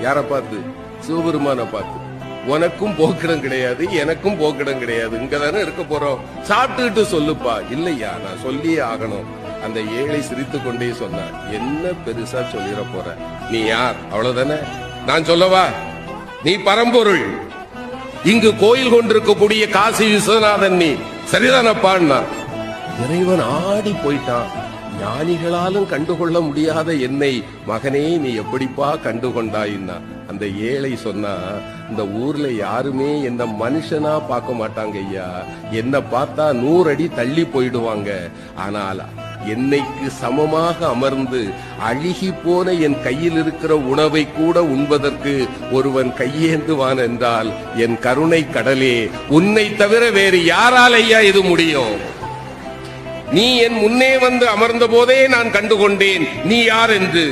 யார பார்த்து? சிவபெருமான பார்த்து. உனக்கும் போக்கிடம் கிடையாது, எனக்கும் போக்கிடம் கிடையாது, இங்கதானே இருக்க போறோம், சாப்பிட்டுட்டு சொல்லுப்பா. இல்லையா, நான் சொல்லியே ஆகணும். அந்த ஏழை சிரித்து கொண்டே சொன்னார், என்ன பெருசா சொல்லிட போற, நீ யார், அவ்வளவுதானே, நான் சொல்லவா, நீ பரம்பொருள், இங்கு கோயில் கொண்டிருக்கக்கூடிய காசி விஸ்வநாதன், நீ சரிதானப்பான்னா. இறைவன் ஆடி போயிட்டான். ஞானிகளாலும் கண்டுகொள்ள முடியாத என்னை மகனே நீ எப்படிப்பா கண்டுகொண்டாயின்னா. அந்த ஏழை சொன்னா, இந்த ஊர்ல யாருமே என்ன மனுஷனா பார்க்க மாட்டாங்க ஐயா, என்ன பார்த்தா 100 அடி தள்ளி போயிடுவாங்க. ஆனால் என்னைக்கு சமமாக அமர்ந்து அழுகி போன என் கையில் இருக்கிற உணவை கூட உண்பதற்கு ஒருவன் கையேந்துவான் என்றால் என் கருணை கடலே, உன்னை தவிர வேறு யாரால் ஐயா இது முடியும்? நீ என் முன்னே வந்து அமர்ந்த போதே நான் கண்டுகொண்டேன் நீ யார் என்று.